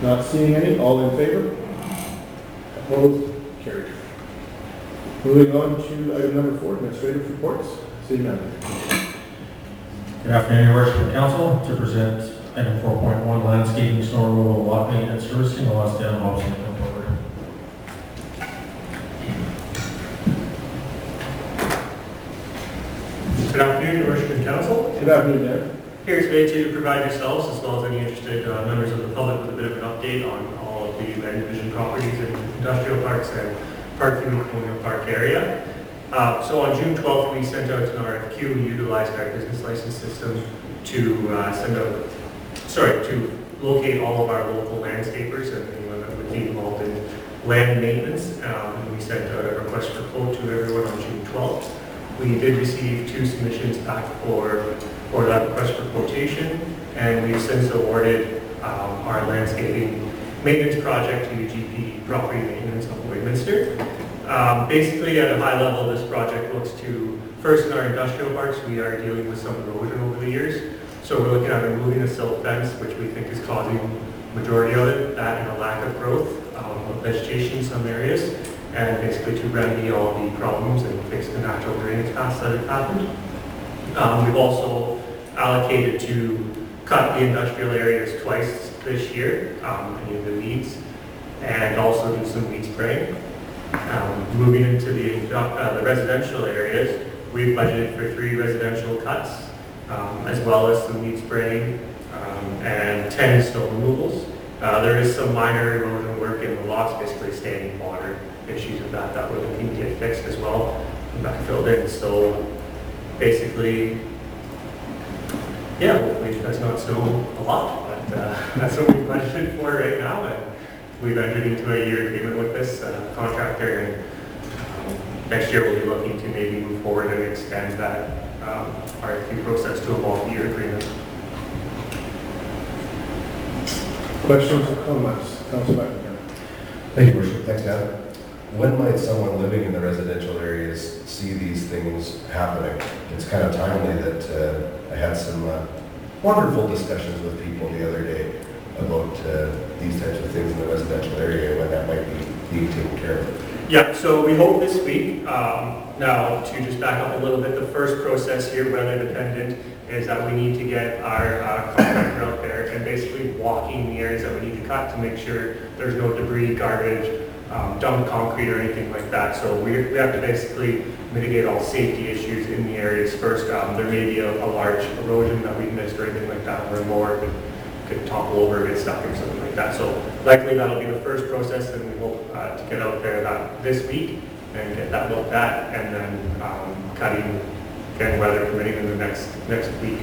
Not seeing any. All in favor? Opposed? Carried. Moving on to item number 4, administrative reports. City Manager. Good afternoon, Your Worship and Council. To present item 4.1, landscaping, snow removal, lot maintenance, servicing, the last down housing. Good afternoon, Your Worship and Council. Good afternoon, Dan. Here today to provide yourselves, as well as any interested members of the public, with a bit of an update on all of the land division properties in industrial parks and park in the colonial park area. So on June 12th, we sent out an RFQ. We utilized our business license system to to locate all of our local landscapers and anyone that would be involved in land maintenance. And we sent out a request for quote to everyone on June 12th. We did receive 2 submissions back for that request for quotation, and we've since awarded our landscaping maintenance project to UGP Property Maintenance of Lloydminster. Basically, at a high level, this project looks to, first in our industrial parks, we are dealing with some erosion over the years. So we're looking at removing the silt fence, which we think is causing the majority of it, that and a lack of growth of vegetation in some areas, and basically to remedy all the problems and fix the natural drainage paths that have happened. We've also allocated to cut the industrial areas twice this year, any of the weeds, and also do some weed spraying. Moving into the residential areas, we've budgeted for 3 residential cuts, as well as some weed spraying and 10 snow removals. There is some minor erosion work in the lots, basically standing water issues of that we're looking to get fixed as well and backfilled in. So basically, yeah, hopefully it does not snow a lot, but that's what we budgeted for right now. And we've entered into a year agreement with this contractor, and next year we'll be looking to maybe move forward and extend that RFQ process to a multi-year agreement. Questions or comments? Councilor Buckingham. Thank you, Worship. Thanks, Dan. When might someone living in the residential areas see these things happening? It's kind of timely that I had some wonderful discussions with people the other day about these types of things in the residential area, when that might be being taken care of. Yeah, so we hope this week. Now, to just back up a little bit, the first process here, weather dependent, is that we need to get our contractor out there and basically walking the areas that we need to cut to make sure there's no debris, garbage, dumped concrete or anything like that. So we have to basically mitigate all safety issues in the areas first. There may be a large erosion that we've missed or anything like that, where a mower could topple over, get stuck or something like that. So likely that'll be the first process, and we hope to get out there this week and get that looked at, and then cutting, again, weather permitting, in the next week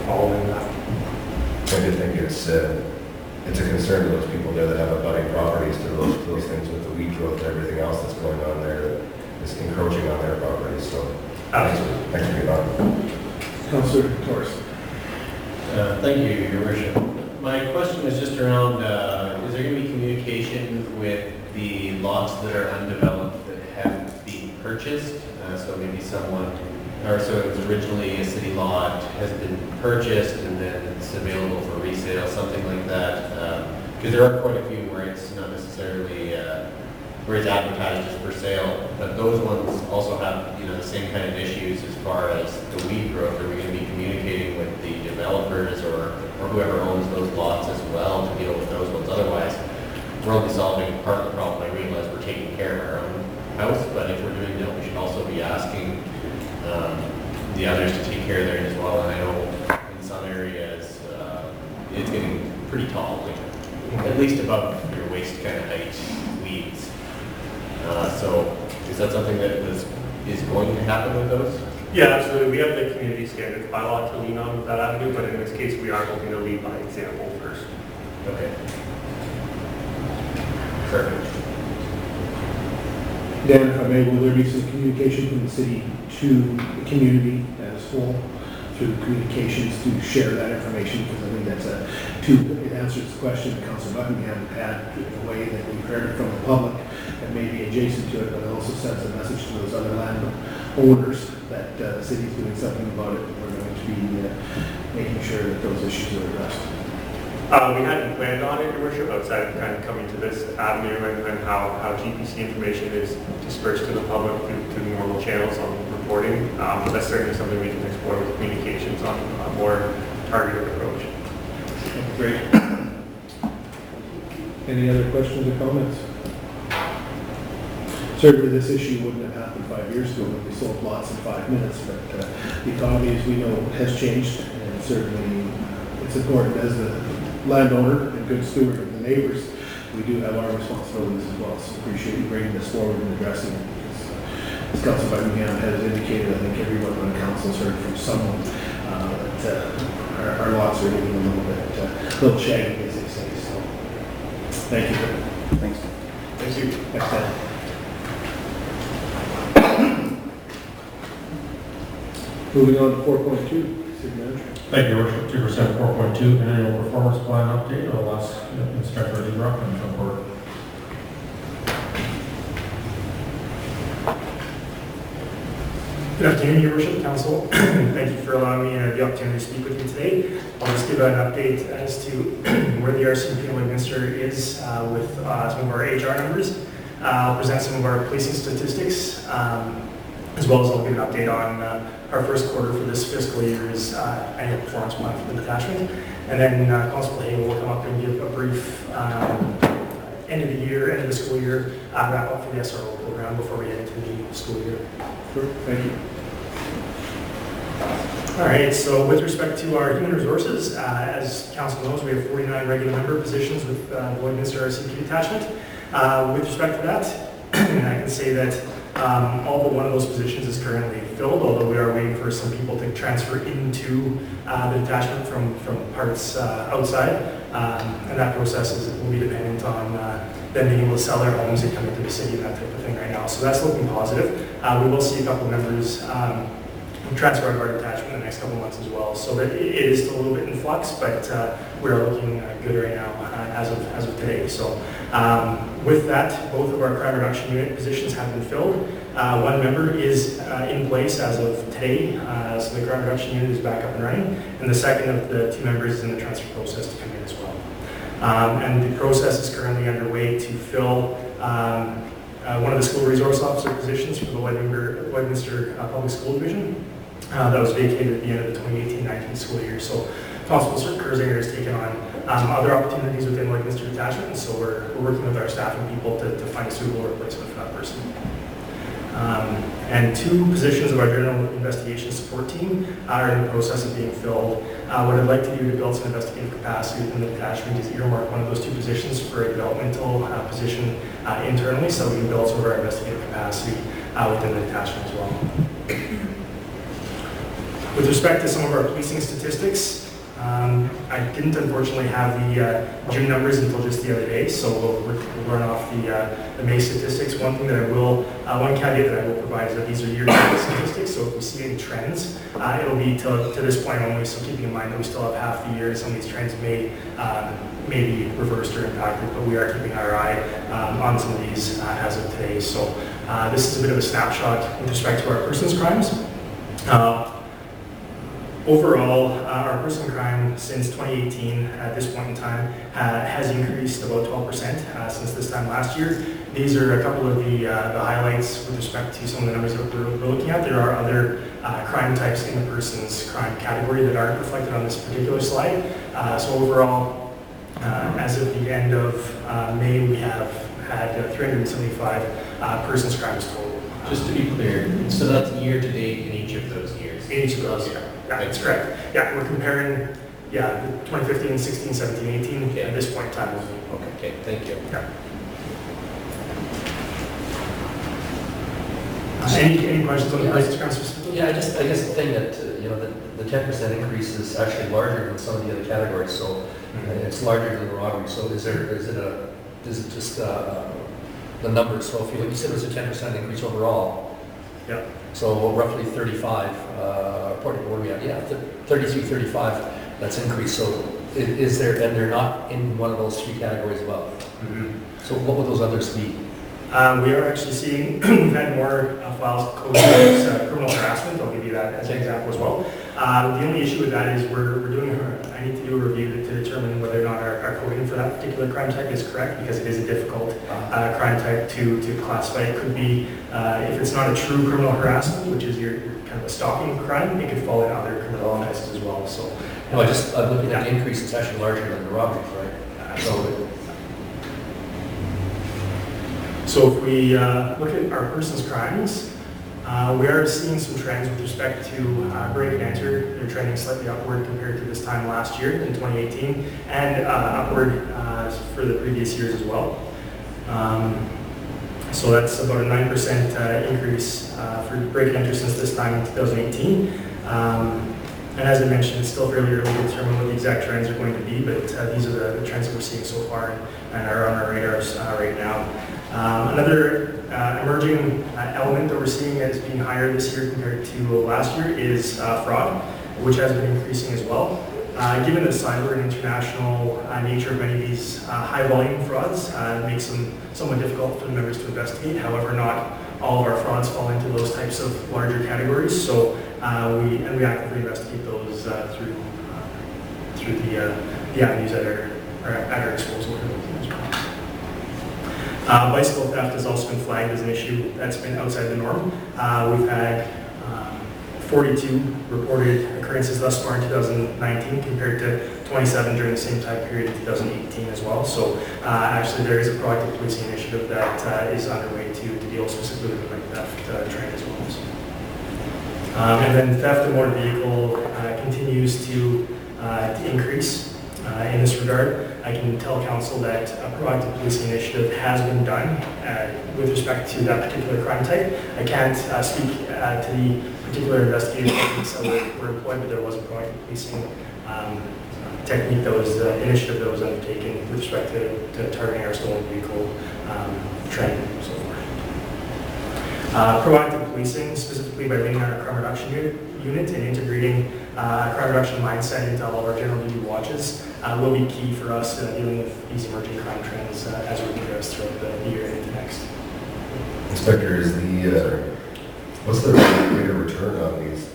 following that. I do think it's a concern to those people there that have abutting properties to those things with the weed growth and everything else that's going on there that is encroaching on their properties. So Absolutely. thanks for your time. Councilor Torres. Thank you, Your Worship. My question is just around, is there going to be communication with the lots that are undeveloped that have been purchased? So maybe someone, or so it was originally a city lot, has been purchased and then it's available for resale, something like that. Because there are quite a few where it's not necessarily, where it's advertised as for sale, but those ones also have, the same kind of issues as far as the weed growth. Are we going to be communicating with the developers or whoever owns those lots as well to deal with those ones? Otherwise, we're only solving part of the problem. I realize we're taking care of our own house, but if we're doing that, we should also be asking the others to take care of theirs as well. And I know in some areas, it's getting pretty tall, like at least above your waist kind of height weeds. So is that something that is going to happen with those? Yeah, absolutely. We have the community standards bylaw to lean on with that avenue, but in this case, we are hoping to lead by example first. Okay. Perfect. Dan, if I may, will there be some communication from the city to the community as a whole through communications to share that information? Because I think that's it answers the question that Councilor Buckingham had in a way that we've heard it from the public and maybe adjacent to it, but it also sends a message to those other land owners that the city is doing something about it, and we're going to be making sure that those issues are addressed. We hadn't planned on it, Your Worship, outside of kind of coming to this avenue and how GPC information is dispersed to the public through the normal channels on reporting. But that's certainly something we can explore with communications on a more targeted approach. Great. Any other questions or comments? Certainly this issue wouldn't have happened 5 years ago when we sold lots in 5 minutes, but the economy, as we know, has changed, and certainly it's important as the landowner and good steward of the neighbors, we do have our responsibilities as well. So appreciate you bringing this forward and addressing it. Because, as Councilor Buckingham has indicated, I think everyone on council has heard from someone that our lots are getting a little shaggy, as they say. So thank you. Thanks. Thank you. Next time. Moving on to 4.2, City Manager. Thank you, Your Worship. To present 4.2, annual performance plan update. I'll ask Inspector Lee Ruckman to come forward. Good afternoon, Your Worship, Council. Thank you for allowing me the opportunity to speak with you today. I'll just give an update as to where the RCMP in Lloydminster is with some of our HR numbers. I'll present some of our policing statistics, as well as I'll give an update on our first quarter for this fiscal year's annual performance plan for the detachment. And then Constable Hay will come up and give a brief end of the school year wrap up for the SRO program before we head into the school year. Sure, thank you. All right, so with respect to our human resources, as council knows, we have 49 regular member positions with Lloydminster RCMP detachment. With respect to that, I can say that all but one of those positions is currently filled, although we are waiting for some people to transfer into the detachment from parts outside. And that process will be dependent on them being able to sell their homes and come into the city and that type of thing right now. So that's looking positive. We will see a couple members transfer out of our detachment in the next couple of months as well. So that it is still a little bit in flux, but we're looking good right now as of today. So with that, both of our crime reduction unit positions have been filled. One member is in place as of today, so the crime reduction unit is back up and running, and the second of the 2 members is in the transfer process to come in as well. And the process is currently underway to fill one of the school resource officer positions for the Lloydminster Public School Division. That was vacated at the end of the 2018-19 school year. So Constable Kersinger has taken on other opportunities within Lloydminster detachment, and so we're working with our staff and people to find a suitable replacement for that person. And 2 positions of our general investigation support team are in the process of being filled. What I'd like to do to build some investigative capacity within the detachment is earmark one of those 2 positions for a developmental position internally, so we can build some of our investigative capacity within the detachment as well. With respect to some of our policing statistics, I didn't unfortunately have the June numbers until just the other day, so we'll run off the May statistics. One thing that one caveat that I will provide is that these are year-to-date statistics, so if we see any trends, it'll be to this point only, so keeping in mind that we still have half the year, some of these trends may be reversed or impacted, but we are keeping our eye on some of these as of today. So this is a bit of a snapshot with respect to our persons crimes. Overall, our personal crime since 2018 at this point in time has increased about 12% since this time last year. These are a couple of the highlights with respect to some of the numbers that we're looking at. There are other crime types in the person's crime category that aren't reflected on this particular slide. So overall, as of the end of May, we have had 375 persons crimes total. Just to be clear, so that's year to date in each of those years? In each of those, yeah. Yeah, that's correct. Yeah, we're comparing, the 2015, 16, 17, 18 Okay. at this point in time. Okay, thank you. Yeah. Any questions on the persons crime specifically? Yeah, I guess the thing that, the 10% increase is actually larger than some of the other categories, so it's larger than robbery. So is it just the numbers? So if you said it was a 10% increase overall. Yeah. So roughly 35, what are we at? Yeah, 32, 35, that's increased. So is there, and they're not in one of those 3 categories above. So what would those others be? We are actually seeing, we've had more files closed as criminal harassment. I'll give you that as an example as well. The only issue with that is I need to do a review to determine whether or not our coding for that particular crime type is correct, because it is a difficult crime type to classify. It could be, if it's not a true criminal harassment, which is your kind of a stalking crime, it could fall in other criminal offenses as well. So, No, I'm looking at the increase, it's actually larger than the robberies, right? So if we look at our person's crimes, we are seeing some trends with respect to break and enter. They're trending slightly upward compared to this time last year in 2018, and upward for the previous years as well. So that's about a 9% increase for break and enter since this time in 2018. And as I mentioned, it's still fairly early to determine what the exact trends are going to be, but these are the trends that we're seeing so far and are on our radars right now. Another emerging element that we're seeing that is being higher this year compared to last year is fraud, which has been increasing as well. Given the cyber and international nature of many of these high-volume frauds, it makes them somewhat difficult for the members to investigate. However, not all of our frauds fall into those types of larger categories, so we actively investigate those through the avenues that are at our disposal as well. Bicycle theft has also been flagged as an issue that's been outside the norm. We've had 42 reported occurrences thus far in 2019 compared to 27 during the same time period in 2018 as well. So actually there is a proactive policing initiative that is underway to deal specifically with the bike theft trend as well. So, and then theft of motor vehicle continues to increase. In this regard, I can tell council that a proactive policing initiative has been done with respect to that particular crime type. I can't speak to the particular investigative techniques that were employed, but there was a proactive policing technique that was initiative that was undertaken with respect to targeting our stolen vehicle trend and so forth. Proactive policing, specifically by leaning on our crime reduction unit and integrating a crime reduction mindset into all of our general duty watches, will be key for us dealing with these emerging crime trends as we progress throughout the year and into next. Inspector, what's the rate of return on these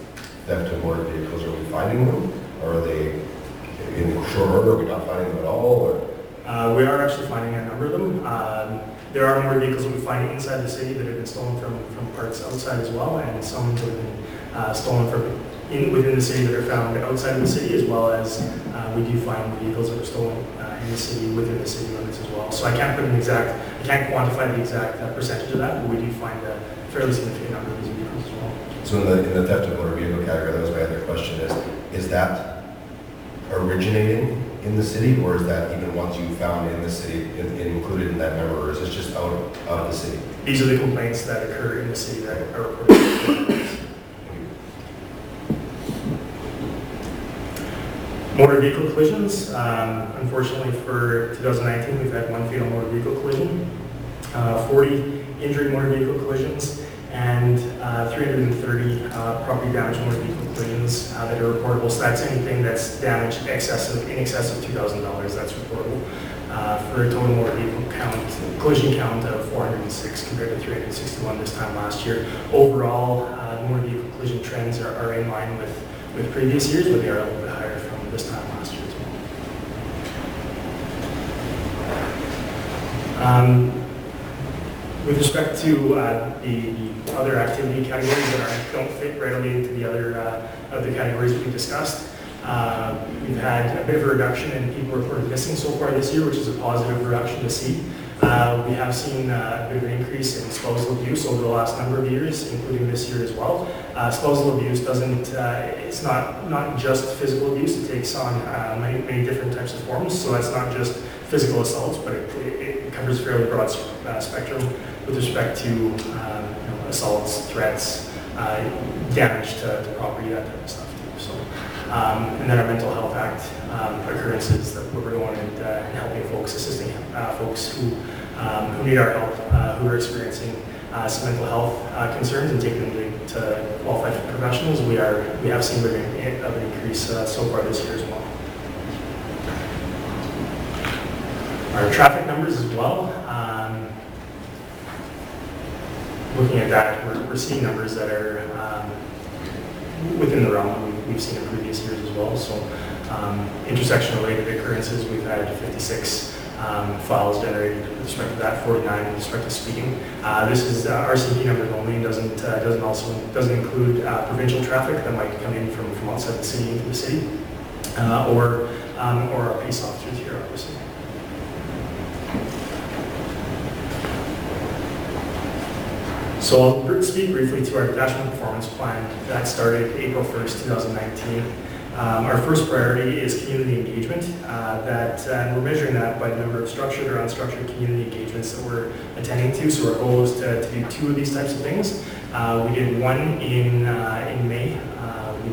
theft of motor vehicles? Are we finding them? Or are they in short order? Are we not finding them at all? Or? We are actually finding a number of them. There are motor vehicles that we find inside the city that have been stolen from parts outside as well, and some that have been stolen from within the city that are found outside of the city, as well as we do find vehicles that are stolen in the city within the city limits as well. So I can't quantify the exact percentage of that, but we do find a fairly significant number of these vehicles as well. So in the theft of motor vehicle category, that was my other question, is that originating in the city, or is that even ones you found in the city included in that number, or is this just out of the city? These are the complaints that occur in the city that are reported. Motor vehicle collisions. Unfortunately for 2019, we've had one fatal motor vehicle collision, 40 injury motor vehicle collisions, and 330 property damage motor vehicle collisions that are reportable. So that's anything that's damaged in excess of $2,000, that's reportable. For a total motor vehicle collision count of 406 compared to 361 this time last year. Overall, the motor vehicle collision trends are in line with previous years, but they are a little bit higher from this time last year as well. With respect to the other activity categories that don't fit readily into the other categories that we discussed, we've had a bit of a reduction in people reported missing so far this year, which is a positive reduction to see. We have seen a bit of an increase in spousal abuse over the last number of years, including this year as well. Spousal abuse it's not just physical abuse, it takes on many different types of forms. So that's not just physical assaults, but it covers a fairly broad spectrum with respect to assaults, threats, damage to property, that type of stuff too. So, and then our Mental Health Act occurrences that we're going and helping folks, assisting folks who need our help, who are experiencing some mental health concerns, and taking them to qualified professionals. We have seen a bit of an increase so far this year as well. Our traffic numbers as well. Looking at that, we're seeing numbers that are within the realm we've seen in previous years as well. So intersection-related occurrences, we've had 56 files generated with respect to that, 49 with respect to speeding. This is RCP numbers only, and doesn't include provincial traffic that might come in from outside the city into the city, or our police officers here, obviously. So I'll speak briefly to our detachment performance plan that started April 1st, 2019. Our first priority is community engagement. We're measuring that by the number of structured or unstructured community engagements that we're attending to. So our goal is to do 2 of these types of things. We did one in May.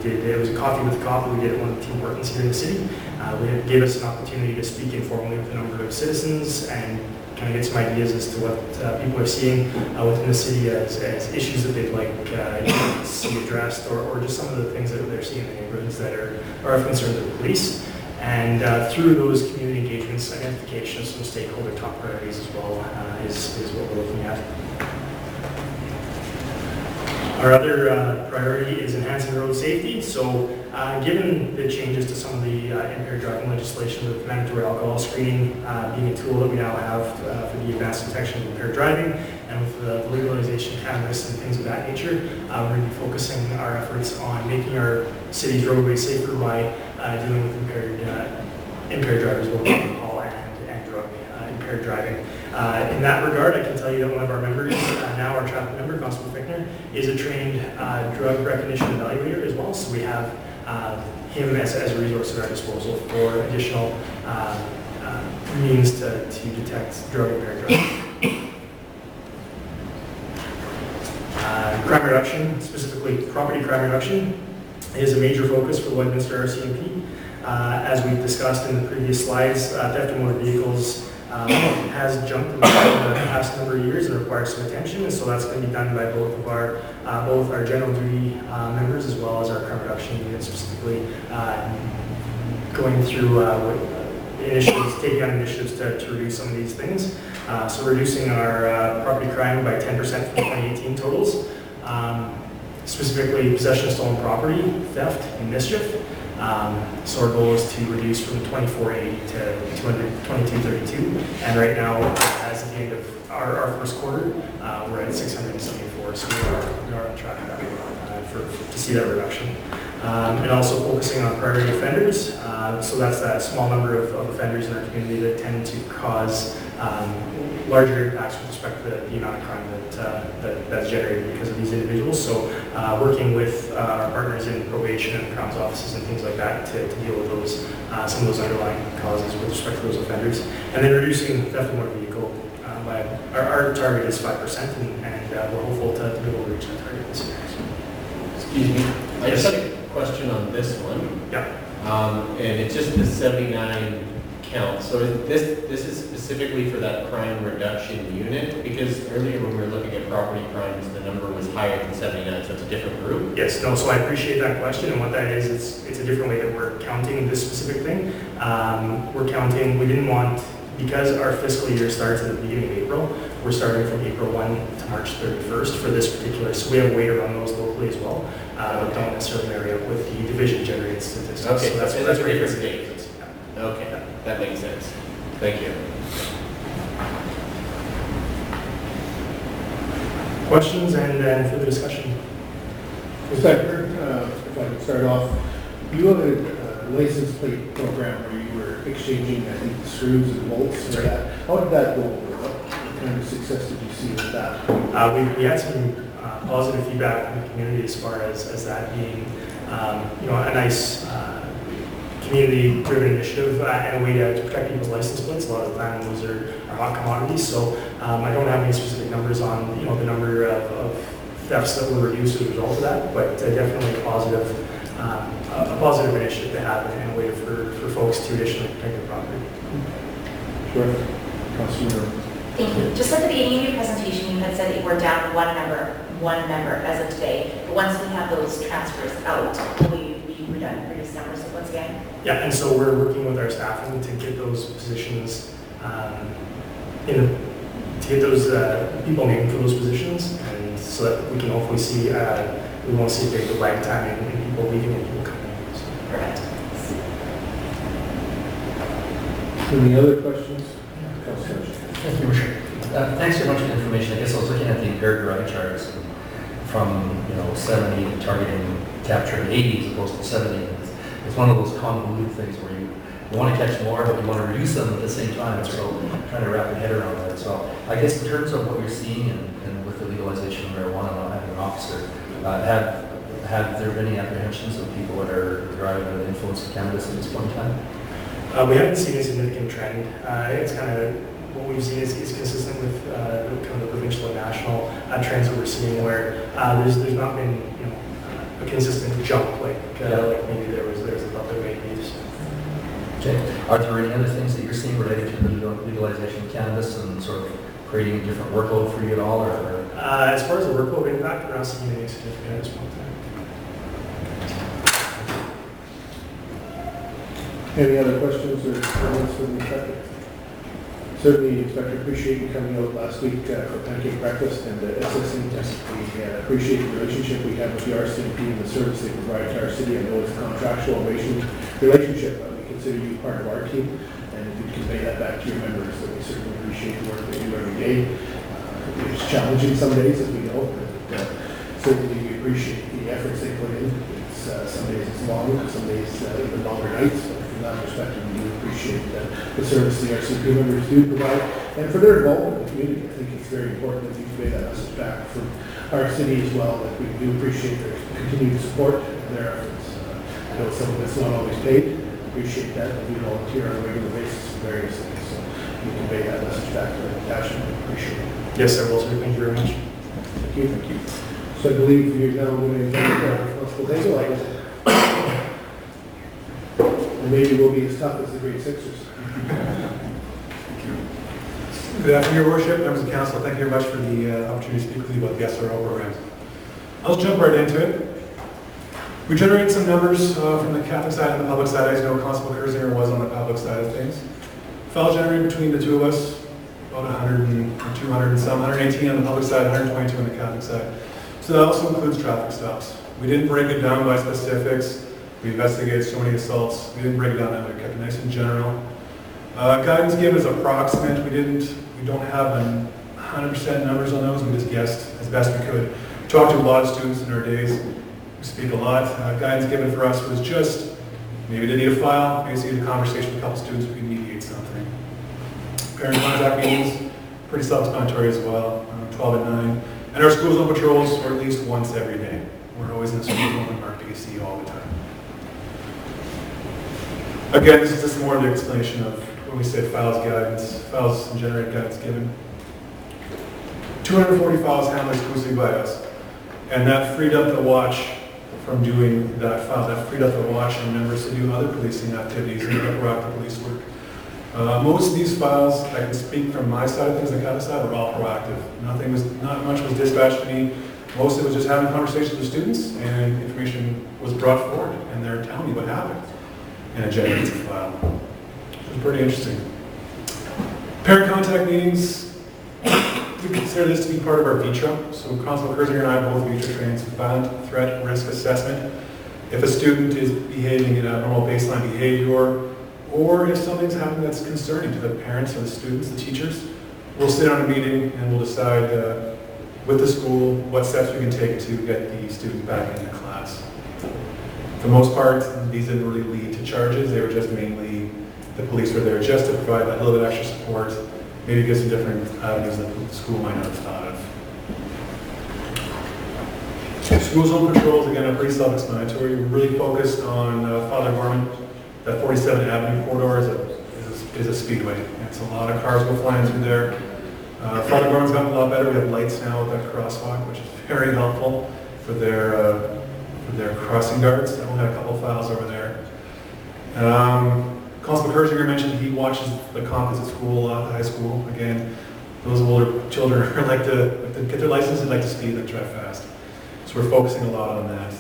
It was a coffee with a cop. We did it at one of the Tim Hortons here in the city. It gave us an opportunity to speak informally with a number of citizens and kind of get some ideas as to what people are seeing within the city as issues that they'd like to see addressed, or just some of the things that they're seeing in the neighborhoods that are of concern to the police. And through those community engagements, identification of some stakeholder top priorities as well is what we're looking at. Our other priority is enhancing road safety. So given the changes to some of the impaired driving legislation with mandatory alcohol screening being a tool that we now have for the advanced detection of impaired driving, and with the legalization of cannabis and things of that nature, we're going to be focusing our efforts on making our city's roadways safer by dealing with impaired drivers, both alcohol and drug impaired driving. In that regard, I can tell you that one of our members, now our traffic member, Constable Fickner, is a trained drug recognition evaluator as well. So we have him as a resource at our disposal for additional means to detect drug impaired driving. Crime reduction, specifically property crime reduction, is a major focus for Lloydminster RCMP. As we've discussed in the previous slides, theft of motor vehicles has jumped in the past number of years and requires some attention, and so that's going to be done by both our general duty members as well as our crime reduction unit, specifically going through initiatives, taking on initiatives to reduce some of these things. So reducing our property crime by 10% from 2018 totals, specifically possession of stolen property, theft, and mischief. So our goal is to reduce from 2480 to 2232, and right now, as at the end of our first quarter, we're at 674, so we are on track to see that reduction. And also focusing on priority offenders, so that's that small number of offenders in our community that tend to cause larger impacts with respect to the amount of crime that's generated because of these individuals. So working with our partners in probation and Crown's offices and things like that to deal with those some of those underlying causes with respect to those offenders. And then reducing theft of motor vehicle by our target is 5%, and we're hopeful to be able to reach that target this year. Excuse me. I just had a question on this one. Yeah. And it's just the 79 count. So this is specifically for that crime reduction unit? Because earlier when we were looking at property crimes, the number was higher than 79, so it's a different group? Yes, no, so I appreciate that question, and what that is, it's a different way that we're counting this specific thing. We're counting, we didn't want, because our fiscal year starts at the beginning of April, we're starting from April 1 to March 31st for this particular, so we have a way to run those locally as well. But don't necessarily marry up with the division-generated statistics. Okay, so that's pretty great. different dates. Okay, that makes sense. Thank you. Questions and further discussion? Inspector, if I could start off, you have a license plate program where you were exchanging, I think, screws and bolts for that. How did that go? What kind of success did you see with that? We had some positive feedback from the community as far as that being, a nice community-driven initiative and a way to protect people's license plates. A lot of the time those are hot commodities, so I don't have any specific numbers on the number of thefts that were reduced as a result of that, but definitely a positive initiative to have and a way for folks to additionally protect their property. Sure. Councilor. Thank you. Just at the beginning of your presentation, you had said that we're down one member as of today. But once we have those transfers out, will we be reduced numbers once again? Yeah, and so we're working with our staffing to get those positions, to get those people named for those positions, and so that we can hopefully see, we won't see a big lag time in people leaving and people coming in. prevent. Any other questions? Councilor. Thank you, Richard. Thanks very much for the information. I guess I was looking at the impaired driving charges from, 70 targeting capturing 80 as opposed to 70. It's one of those convoluted things where you want to catch more, but you want to reduce them at the same time. So trying to wrap your head around that. So I guess in terms of what you're seeing and with the legalization of marijuana not having an officer, have there been any apprehensions of people that are driving under the influence of cannabis at this point in time? We haven't seen a significant trend. It's kind of what we've seen is consistent with kind of the provincial and national trends that we're seeing, where there's not been a consistent jump like maybe there was a thought there may be. So. Okay. Are there any other things that you're seeing related to the legalization of cannabis and sort of creating a different workload for you at all? Or? As far as the workload impact, we're not seeing anything significant at this point in time. Any other questions or comments from the inspector? Certainly, Inspector, appreciate you coming out last week for pancake breakfast and assisting us. We appreciate the relationship we have with the RCMP and the service they provide to our city. I know it's a contractual relationship, but we consider you part of our team, and if you convey that back to your members, that we certainly appreciate the work they do every day. It's challenging some days, as we know, but certainly we appreciate the efforts they put in. Some days it's long, some days even longer nights. From that perspective, we do appreciate the service the RCP members do provide, and for their involvement in the community. I think it's very important that we convey that message back from our city as well, that we do appreciate their continued support and their efforts. I know some of it's not always paid. Appreciate that, but we volunteer on a regular basis for various things. So you convey that message back to the attachment. Appreciate it. Yes, sir. Will, sir. Thank you very much. Thank you. Thank you. So I believe you're now doing a responsible day. And maybe we'll be as tough as the grade sixers. Good afternoon, Your Worship, members of council. Thank you very much for the opportunity to speak with you about the SRO programs. I'll just jump right into it. We generated some numbers from the Catholic side and the public side. As you know, Constable Kersinger was on the public side of things. Files generated between the two of us, about 100 and 200 and some, 118 on the public side, 122 on the Catholic side. So that also includes traffic stops. We didn't break it down by specifics. We investigated so many assaults. We didn't break it down that way. We kept it nice and general. Guidance given is approximate. We don't have 100% numbers on those. We just guessed as best we could. We talked to a lot of students in our days. We speak a lot. Guidance given for us was just maybe they need a file, maybe they need a conversation with a couple students, we can mediate something. Parent contact meetings, pretty self-explanatory as well, 12 at 9. And our school zone patrols are at least once every day. We're always in the school zone and marked AC all the time. Again, this is just more of the explanation of when we say files and generate guidance given. 240 files handled exclusively by us. And that freed up the watch from doing that file. That freed up the watch and members to do other policing activities and other proactive police work. Most of these files, I can speak from my side of things, the Catholic side, were all proactive. Not much was dispatched to me. Most of it was just having conversations with students, and information was brought forward, and they're telling me what happened. And it generates a file. It was pretty interesting. Parent contact meetings, we consider this to be part of our VITRA. So Constable Kersinger and I both VITRA trains violent threat risk assessment. If a student is behaving in a normal baseline behavior, or if something's happening that's concerning to the parents or the students, the teachers, we'll sit on a meeting and we'll decide with the school what steps we can take to get the student back into class. For the most part, these didn't really lead to charges. They were just mainly, the police were there just to provide that little bit extra support, maybe give some different avenues that the school might not have thought of. School zone patrols, again, are pretty self-explanatory. We're really focused on Father Gorman. That 47th Avenue corridor is a speedway. It's a lot of cars go flying through there. Father Gorman's gotten a lot better. We have lights now with that crosswalk, which is very helpful for their crossing guards. I only had a couple of files over there. Constable Kersinger mentioned he watches the composite school a lot, the high school. Again, those older children like to get their license and like to speed, like drive fast. So we're focusing a lot on that.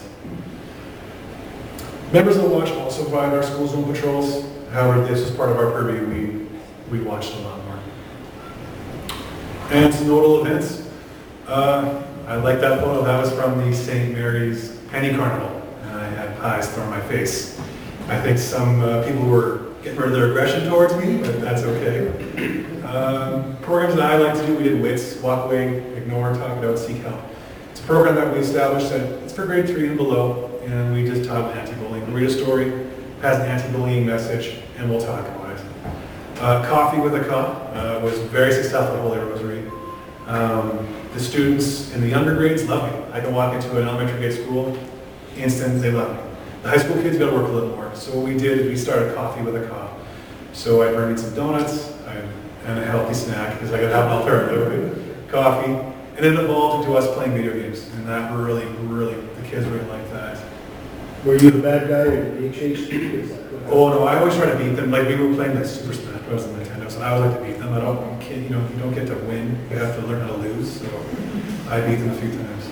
Members of the watch also provide our school zone patrols. However, this is part of our purview. We watched a lot more. And some notable events. I like that photo. That was from the St. Mary's Penny Carnival. And I had pies thrown in my face. I think some people were getting rid of their aggression towards me, but that's okay. Programs that I like to do, we did WITS, walk away, ignore, talk it out, seek help. It's a program that we established that it's for grade 3 and below, and we just taught anti-bullying. Read a story, has an anti-bullying message, and we'll talk about it. Coffee with a Cop was very successful at Holy Rosary. The students in the younger grades love me. I can walk into an elementary grade school, instant, they love me. The high school kids got to work a little more. So what we did is we started Coffee with a Cop. So I burned some donuts and a healthy snack because I got to have an alternative, right? Coffee. And it evolved into us playing video games. And that really, the kids really liked that. Were you the bad guy or the HH? Oh no, I always try to beat them. Like we were playing like Super Smash Bros. On Nintendo, so I always like to beat them. I don't, you don't get to win. You have to learn how to lose. So I beat them a few times.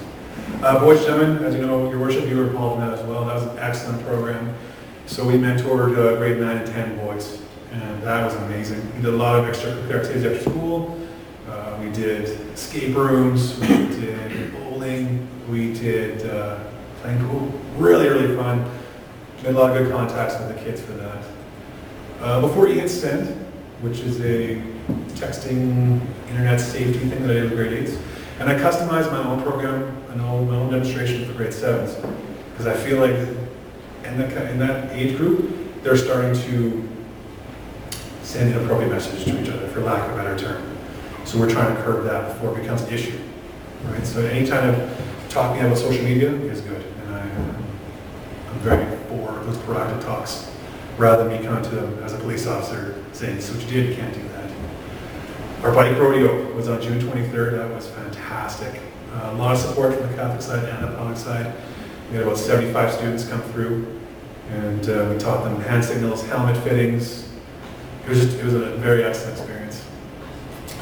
Boys Gentlemen, as you know, Your Worship, you were involved in that as well. That was an excellent program. So we mentored grade 9 and 10 boys, and that was amazing. We did a lot of extracurricular activities after school. We did escape rooms. We did bowling. We did playing pool. Really fun. Made a lot of good contacts with the kids for that. Before you hit send, which is a texting internet safety thing that I did with grade 8s, and I customized my own program, my own demonstration for grade 7s, because I feel like in that age group, they're starting to send inappropriate messages to each other, for lack of a better term. So we're trying to curb that before it becomes an issue, right? So any kind of talking about social media is good, and I'm very for those proactive talks, rather than me coming to them as a police officer saying, "This is what you did, you can't do that." Our bike rodeo was on June 23rd. That was fantastic. A lot of support from the Catholic side and the public side. We had about 75 students come through, and we taught them hand signals, helmet fittings. It was a very excellent experience.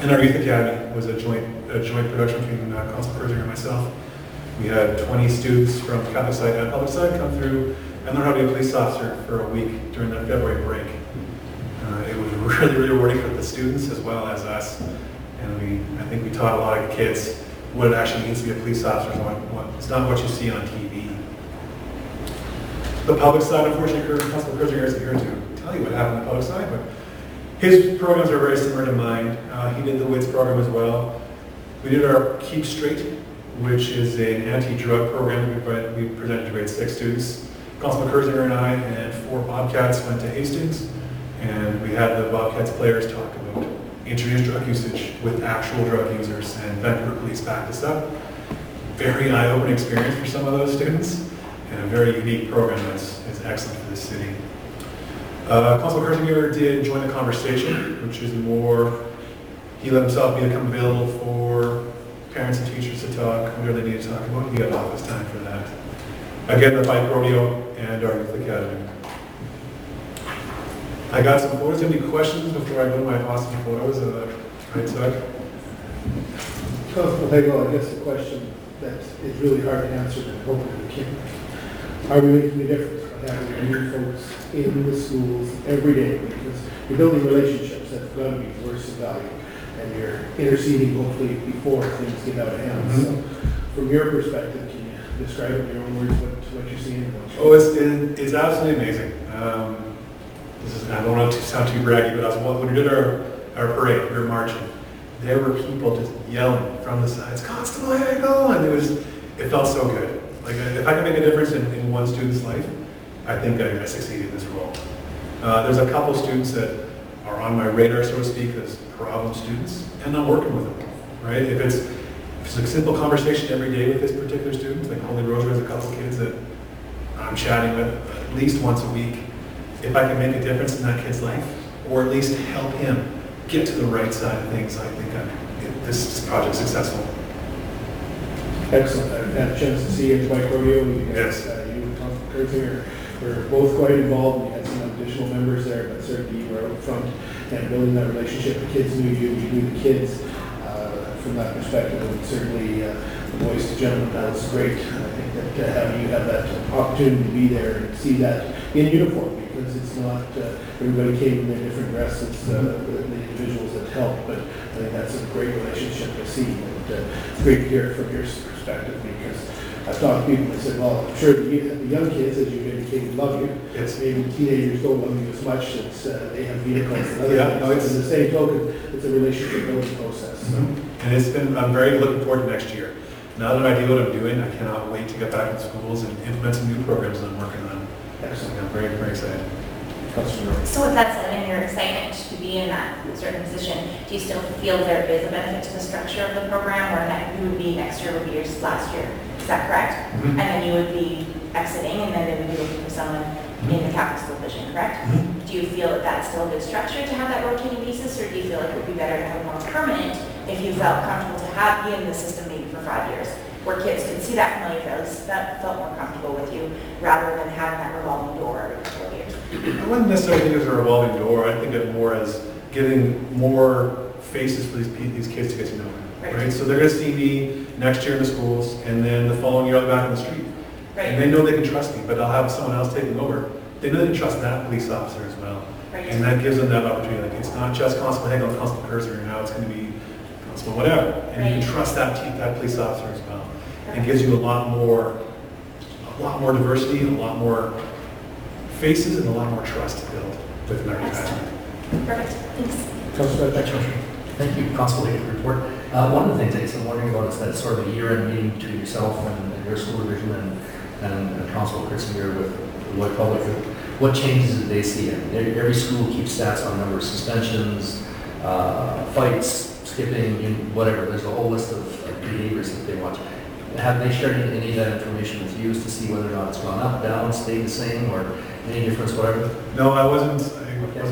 And our Youth Academy was a joint production between Constable Kurzinger and myself. We had 20 students from the Catholic side and public side come through and learn how to be a police officer for a week during the February break. It was really rewarding for the students as well as us. And I think we taught a lot of kids what it actually means to be a police officer. It's not what you see on TV. The public side, unfortunately, Constable Kurzinger isn't here to tell you what happened on the public side, but his programs are very similar to mine. He did the WITS program as well. We did our Keep Straight, which is an anti-drug program we presented to grade 6 students. Constable Kurzinger and I and 4 Bobcats went to Hastings, and we had the Bobcats players talk about intravenous drug usage with actual drug users, and Vancouver Police backed us up. Very eye-opening experience for some of those students, and a very unique program that's excellent for the city. Constable Kurzinger did Join the Conversation, which is more, he let himself become available for parents and teachers to talk, whatever they need to talk about. He had office time for that. Again, the bike rodeo and our Youth Academy. I got some photos. Any questions before I go to my awesome photos I took? Constable Hagel, I guess the question that is really hard to answer, but hopefully we can. Are we making a difference by having new folks in the schools every day? Because you're building relationships that's got to be worth of value, and you're interceding hopefully before things get out of hand. Mm-hmm. So, from your perspective, can you describe in your own words what you're seeing? Oh, it's absolutely amazing. I don't want to sound too braggy, but when we did our parade, we were marching. There were people just yelling from the sides, "Constable Hagel!" And it felt so good. Like if I can make a difference in one student's life, I think I succeeded in this role. There's a couple students that are on my radar, so to speak, as problem students, and I'm working with them. Right? If it's a simple conversation every day with this particular student, like Holy Rosary has a couple kids that I'm chatting with at least once a week. If I can make a difference in that kid's life, or at least help him get to the right side of things, I think this project's successful. Excellent. I've had a chance to see you at the bike rodeo. Yes. You and Constable Kurzinger were both quite involved. We had some additional members there, but certainly you were out front and building that relationship. The kids knew you knew the kids. From that perspective, and certainly the Boys to Gentlemen, that was great. And I think that having you have that opportunity to be there and see that in uniform, because it's not, everybody came in their different dresses, the individuals that helped, but I think that's a great relationship to see. And it's great to hear it from your perspective, because I've talked to people, they said, well, I'm sure the young kids, as you indicated, love you. Yes. Maybe teenagers don't love you as much since they have vehicles and other Yeah, things. no, it's- In the same token, it's a relationship building process. So. And I'm very looking forward to next year. Now that I do what I'm doing, I cannot wait to get back in schools and implement some new programs that I'm working on. So Excellent. I'm very, very excited. Councilor Murray. So with that said, and your excitement to be in that certain position, do you still feel there is a benefit to the structure of the program, or that you would be next year would be your last year? Is that correct? Mhm. And then you would be exiting, and then they would be looking for someone in the capital position, correct? Do you feel that that's still a good structure to have that rotating basis, or do you feel like it would be better to have it more permanent if you felt comfortable to have be in the system maybe for 5 years, where kids could see that familiar face, that felt more comfortable with you, rather than having that revolving door every couple of years? I wouldn't necessarily think it as a revolving door. I think it more as getting more faces for these kids to get to know me. Right? So they're going to see me next year in the schools, and then the following year I'll be back on the street. And Right, they know they can trust me, but I'll have someone else taking over. They know they can trust that police officer as well. And right, that gives them that opportunity. Like, it's not just Constable Hagel and Constable Kurzinger, now it's going to be Constable whatever. And you can trust that police officer as well. It gives you a lot more diversity, a lot more faces, and a lot more trust to build within our detachment. perfect, thanks. Councilor Thank Beck. you. Thank you, Constable Hagan report. One of the things I guess I'm wondering about is that sort of a year-end meeting between yourself and your school division and Constable Kurtzinger with the Lloyd Public. What changes did they see? Every school keeps stats on number of suspensions, fights, skipping, whatever. There's a whole list of behaviors that they watch. Have they shared any of that information with you to see whether or not it's gone up, down, stayed the same, or any difference, whatever? No, I wasn't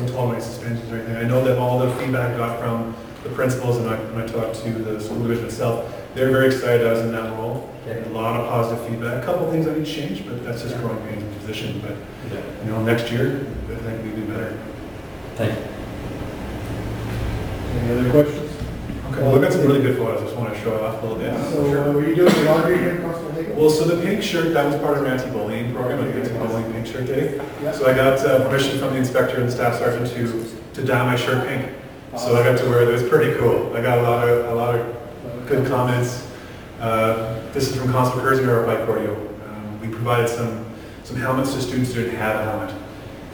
told any suspensions or anything. I know that all the feedback I got from the principals and when I talked to the school division itself, they're very excited I was in that role. Okay. A lot of positive feedback. A couple of things I need to change, but that's just growing me into the position. But next year, I think we'll do better. Thank you. Any other questions? Okay, well, we've got some really good photos. I just want to show it off a little bit. So were you doing the laundry here, Constable Hagel? Well, so the pink shirt, that was part of our anti-bullying program, like anti-bullying pink shirt day. Yeah. So I got permission from the inspector and the staff sergeant to dye my shirt pink. So I got to wear it. It was pretty cool. I got a lot of good comments. This is from Constable Kurzinger, our bike rodeo. We provided some helmets to students who didn't have a helmet.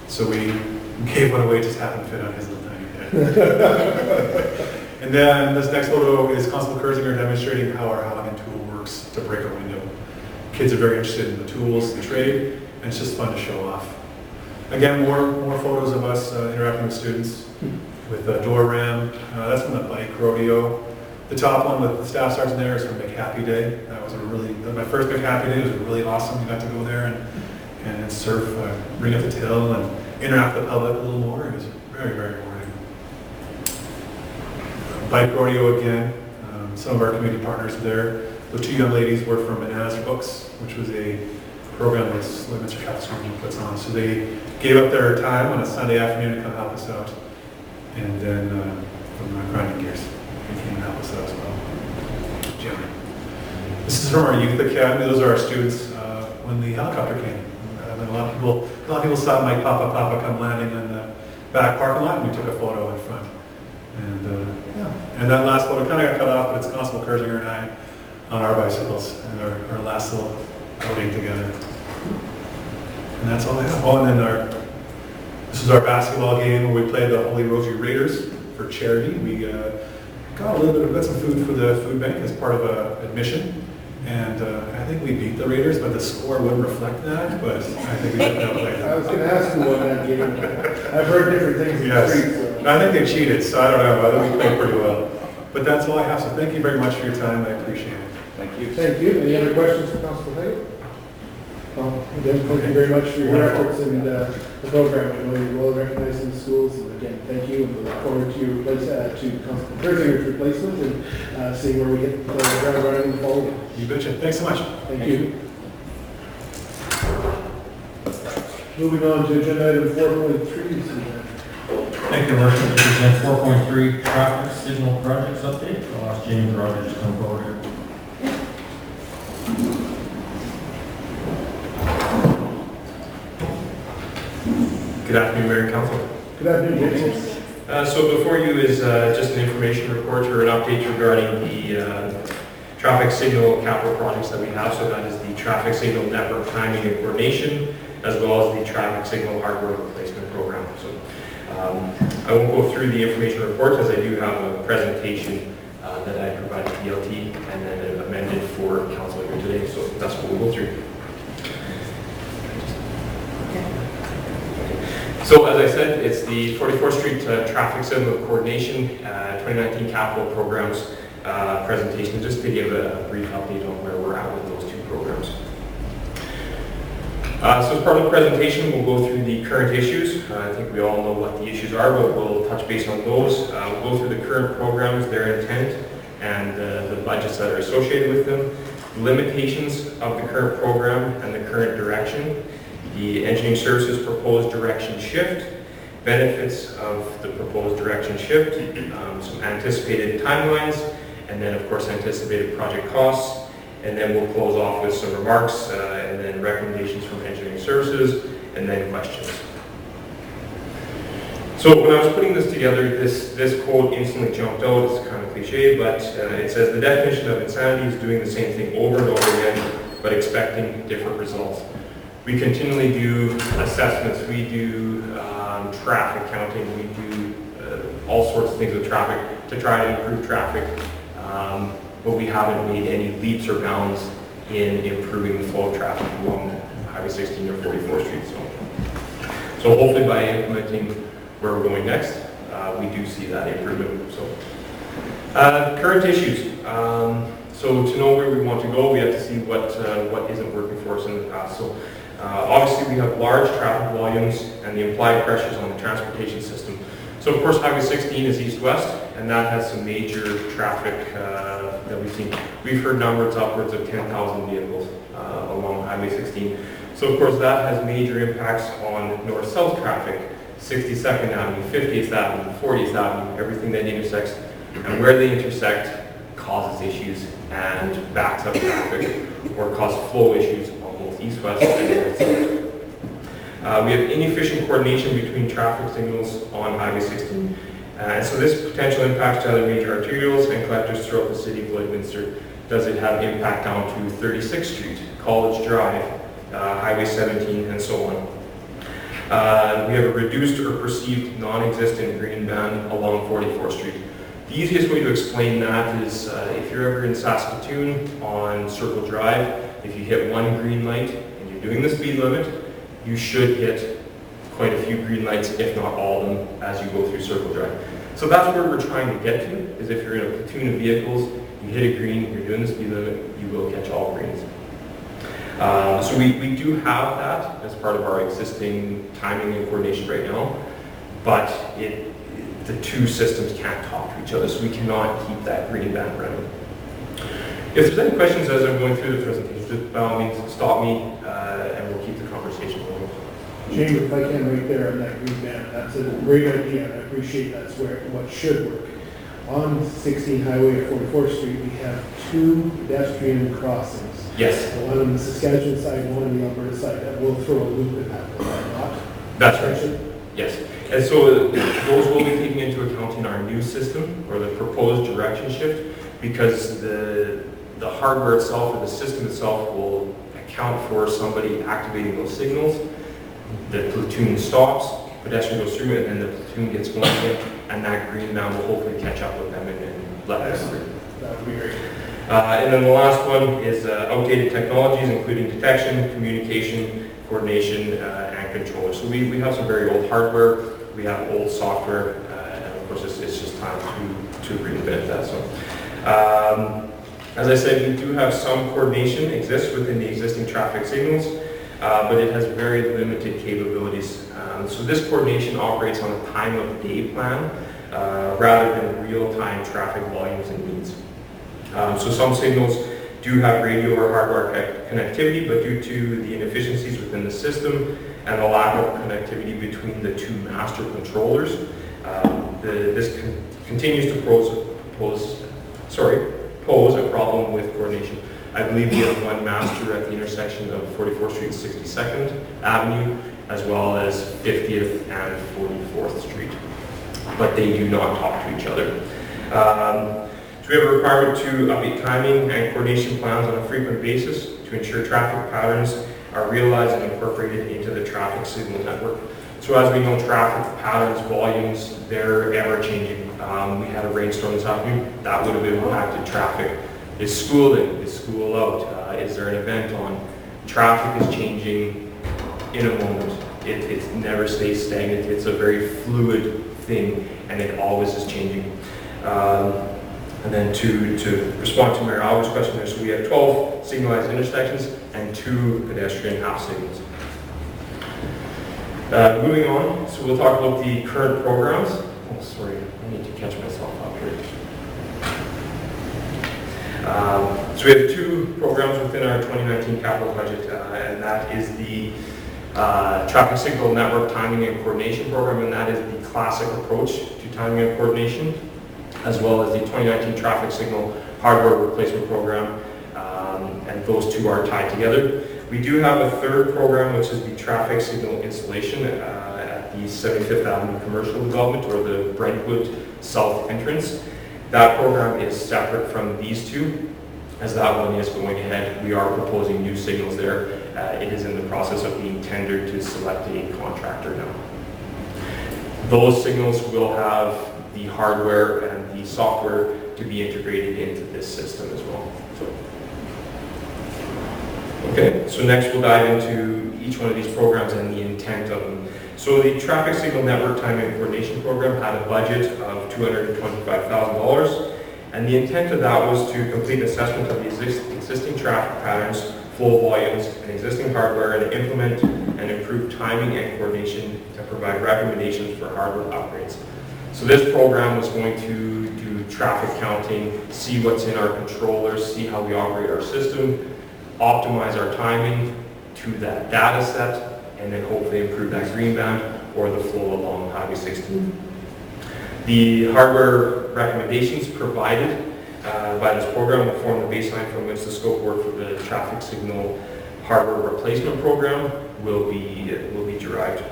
So we gave one away, just happened to fit on his little tiny head. And then this next photo is Constable Kurzinger demonstrating how our Halligan tool works to break a window. Kids are very interested in the tools, the trade, and it's just fun to show off. Again, more photos of us interacting with students with a door ram. That's from the bike rodeo. The top one with the staff sergeant there is from Big Happy Day. That was my first Big Happy Day. It was really awesome. We got to go there and surf, bring up the till, and interact with the public a little more. It was very, very rewarding. Bike rodeo again. Some of our community partners were there. The two young ladies were from Bananas for Books, which was a program that Mr. Catholic School puts on. So they gave up their time on a Sunday afternoon to come help us out. And then from Grinding Gears, they came and helped us out as well. Jim. This is from our youth academy. Those are our students when the helicopter came. A lot of people saw Mike Papa come landing in the back parking lot, and we took a photo in front. And that last photo kind of got cut off, but it's Constable Kurzinger and I on our bicycles and our last little outing together. And that's all I have. Oh, and then this is our basketball game where we played the Holy Rosary Raiders for charity. We got some food for the food bank as part of admission. And I think we beat the Raiders, but the score wouldn't reflect that. But I think we definitely played I was going to ask you what that game. I've heard different things in the Yes. streets. So. I think they cheated, so I don't know. I think we played pretty well. But that's all I have. So thank you very much for your time. I appreciate it. Thank you. Thank you. Any other questions for Constable Hagel? Again, thank you very much for your efforts in the program. I know you're well recognized in the schools. And again, thank you. And we look forward to Constable Kurzinger's replacement and seeing where we get the ground running in the fall. You betcha. Thanks so much. Thank you. Moving on to agenda item 4.3. Thank you, Worship. To present 4.3 traffic signal projects update. I'll ask James Rogers to come forward here. Good afternoon, Mayor and Council. Good afternoon, James. So before you is just an information report or an update regarding the traffic signal capital projects that we have. So that is the traffic signal network timing and coordination, as well as the traffic signal hardware replacement program. So I won't go through the information report, as I do have a presentation that I provided DLT and then amended for council here today. So that's what we'll go through. So as I said, it's the 44th Street Traffic Signal Coordination 2019 Capital Programs presentation, just to give a brief update on where we're at with those two programs. So as part of the presentation, we'll go through the current issues. I think we all know what the issues are, but we'll touch base on those. We'll go through the current programs, their intent, and the budgets that are associated with them, limitations of the current program and the current direction, the engineering services proposed direction shift, benefits of the proposed direction shift, some anticipated timelines, and then of course anticipated project costs, and then we'll close off with some remarks and then recommendations from engineering services, and then questions. So when I was putting this together, this quote instantly jumped out. It's kind of cliche, but it says the definition of insanity is doing the same thing over and over again, but expecting different results. We continually do assessments, we do traffic counting, we do all sorts of things with traffic to try to improve traffic, but we haven't made any leaps or bounds in improving the flow of traffic along Highway 16 or 44th Street. So hopefully by implementing where we're going next, we do see that improvement. So current issues. So to know where we want to go, we have to see what isn't working for us in the past. So obviously we have large traffic volumes and the implied pressures on the transportation system. So of course Highway 16 is east-west, and that has some major traffic that we've seen. We've heard numbers upwards of 10,000 vehicles along Highway 16. So of course that has major impacts on north-south traffic, 62nd Avenue, 50th Avenue, 40th Avenue, everything that intersects, and where they intersect causes issues and backs up traffic or causes flow issues on both east-west and north-south. We have inefficient coordination between traffic signals on Highway 16. And so this potential impacts to other major arterials and collectors throughout the city of Lloydminster. Does it have impact down to 36th Street, College Drive, Highway 17, and so on? We have a reduced or perceived non-existent green band along 44th Street. The easiest way to explain that is if you're ever in Saskatoon on Circle Drive, if you hit one green light and you're doing the speed limit, you should hit quite a few green lights, if not all of them, as you go through Circle Drive. So that's where we're trying to get to, is if you're in a platoon of vehicles, you hit a green, you're doing the speed limit, you will catch all greens. So we do have that as part of our existing timing and coordination right now, but the two systems can't talk to each other, so we cannot keep that green band running. If there's any questions as I'm going through the presentation, just by all means stop me and we'll keep the conversation going. Jamie, if I can, right there on that green band, that's a great idea, and I appreciate that's what should work. On 16 Highway at 44th Street, we have two pedestrian crossings. Yes. One on the Saskatchewan side, one on the Alberta side, that will throw a loop in that, will that not? That's right. Yes. And so those will be taken into account in our new system, or the proposed direction shift, because the hardware itself or the system itself will account for somebody activating those signals. The platoon stops, pedestrian goes through it, and then the platoon gets going again, and that green band will hopefully catch up with them and let them through. That would be great. And then the last one is outdated technologies, including detection, communication, coordination, and controller. So we have some very old hardware, we have old software, and of course it's just time to reinvent that. So, as I said, we do have some coordination exists within the existing traffic signals, but it has very limited capabilities. So this coordination operates on a time of day plan rather than real-time traffic volumes and needs. So some signals do have radio or hardware connectivity, but due to the inefficiencies within the system and the lack of connectivity between the two master controllers, this continues to pose a problem with coordination. I believe we have one master at the intersection of 44th Street and 62nd Avenue, as well as 50th and 44th Street, but they do not talk to each other. So we have a requirement to update timing and coordination plans on a frequent basis to ensure traffic patterns are realized and incorporated into the traffic signal network. So as we know, traffic patterns, volumes, they're ever changing. We had a rainstorm this afternoon, that would have impacted traffic. Is school in? Is school out? Is there an event on? Traffic is changing in a moment. It never stays stagnant. It's a very fluid thing, and it always is changing. And then to respond to Mayor Albert's question there, so we have 12 signalized intersections and 2 pedestrian half signals. Moving on, so we'll talk about the current programs. Oh, sorry, I need to catch myself up here. So we have 2 programs within our 2019 capital budget, and that is the Traffic Signal Network Timing and Coordination Program, and that is the classic approach to timing and coordination, as well as the 2019 Traffic Signal Hardware Replacement Program, and those 2 are tied together. We do have a 3rd program, which is the Traffic Signal Installation at the 75th Avenue Commercial Development, or the Brentwood South entrance. That program is separate from these 2, as that one is going ahead. We are proposing new signals there. It is in the process of being tendered to select a contractor now. Those signals will have the hardware and the software to be integrated into this system as well. Okay, so next we'll dive into each one of these programs and the intent of them. So the Traffic Signal Network Timing and Coordination Program had a budget of $225,000, and the intent of that was to complete an assessment of the existing traffic patterns, flow volumes, and existing hardware, and implement and improve timing and coordination to provide recommendations for hardware upgrades. So this program was going to do traffic counting, see what's in our controllers, see how we operate our system, optimize our timing to that data set, and then hopefully improve that green band or the flow along Highway 16. The hardware recommendations provided by this program will form the baseline from which the scope of work for the traffic signal hardware replacement program will be derived.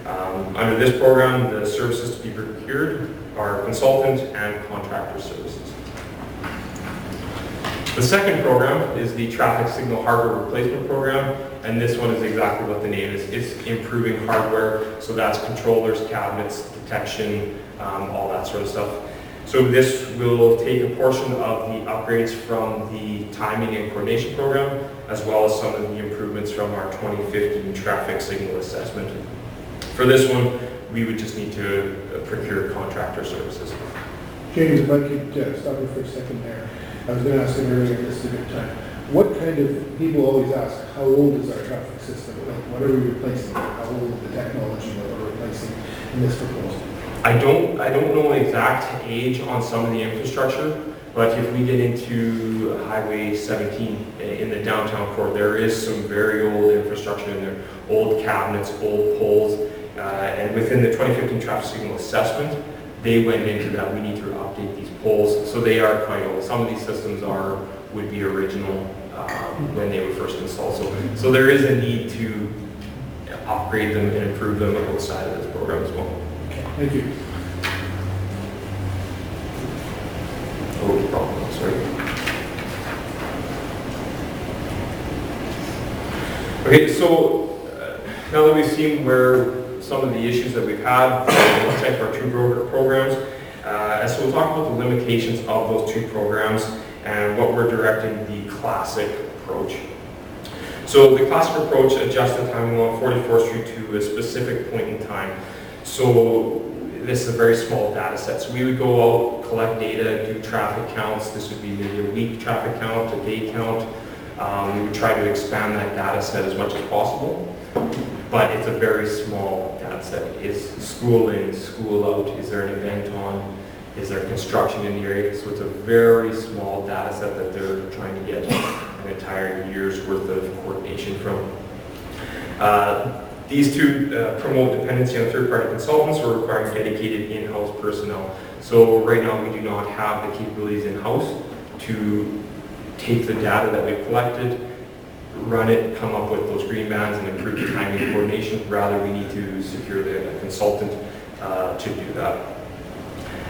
Under this program, the services to be procured are consultant and contractor services. The second program is the Traffic Signal Hardware Replacement Program, and this one is exactly what the name is. It's improving hardware, so that's controllers, cabinets, detection, all that sort of stuff. So this will take a portion of the upgrades from the timing and coordination program, as well as some of the improvements from our 2015 traffic signal assessment. For this one, we would just need to procure contractor services. James, if I could stop you for a second there. I was going to ask him earlier, this is a good time. What kind of, people always ask, how old is our traffic system? Like, what are we replacing? How old is the technology that we're replacing in this proposal? I don't know an exact age on some of the infrastructure, but if we get into Highway 17 in the downtown core, there is some very old infrastructure in there, old cabinets, old poles, and within the 2015 traffic signal assessment, they went into that. We need to update these poles, so they are quite old. Some of these systems would be original when they were first installed. So there is a need to upgrade them and improve them outside of this program as well. Okay, thank you. Oh, problem. Sorry. Okay, so now that we've seen where some of the issues that we've had with our 2 programs, so we'll talk about the limitations of those 2 programs and what we're directing the classic approach. So the classic approach adjusts the timing along 44th Street to a specific point in time. So this is a very small data set. So we would go out, collect data, do traffic counts. This would be maybe a week traffic count, a day count. We would try to expand that data set as much as possible. But it's a very small data set. Is school in, school out? Is there an event on? Is there construction in the area? So it's a very small data set that they're trying to get an entire year's worth of coordination from. These 2 promote dependency on third-party consultants or require dedicated in-house personnel. So right now we do not have the capabilities in-house to take the data that we've collected, run it, come up with those green bands and improve the timing and coordination. Rather, we need to secure the consultant to do that.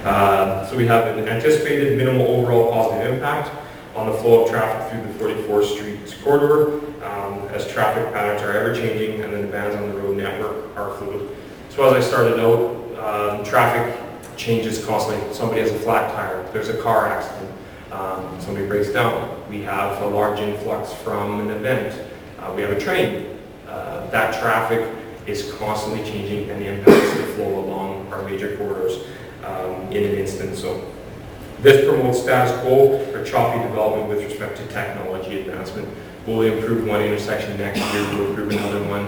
So we have an anticipated minimal overall positive impact on the flow of traffic through the 44th Street corridor, as traffic patterns are ever changing and the demands on the road network are fluid. So as I started out, traffic changes constantly. Somebody has a flat tire, there's a car accident, somebody breaks down. We have a large influx from an event. We have a train. That traffic is constantly changing and impacts the flow along our major corridors in an instant. So this promotes status quo or choppy development with respect to technology advancement. Will we improve one intersection next year? We'll improve another one.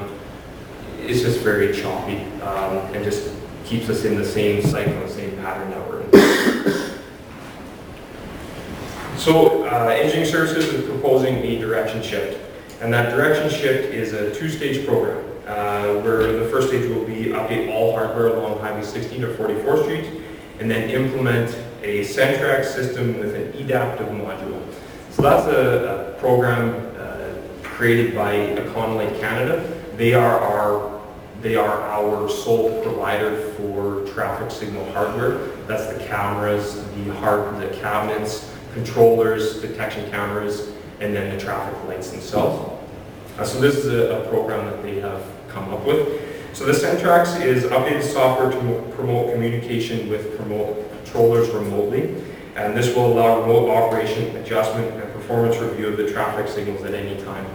It's just very choppy and just keeps us in the same cycle, the same pattern that we're in. So Engineering Services is proposing a direction shift. And that direction shift is a two-stage program where the first stage will be update all hardware along Highway 16 to 44th Street and then implement a Centrac system with an adaptive module. So that's a program created by Econolite Canada. They are our sole provider for traffic signal hardware. That's the cameras, the cabinets, controllers, detection cameras, and then the traffic lights themselves. So this is a program that they have come up with. So the Centrax is updated software to promote communication with controllers remotely, and this will allow remote operation, adjustment, and performance review of the traffic signals at any time.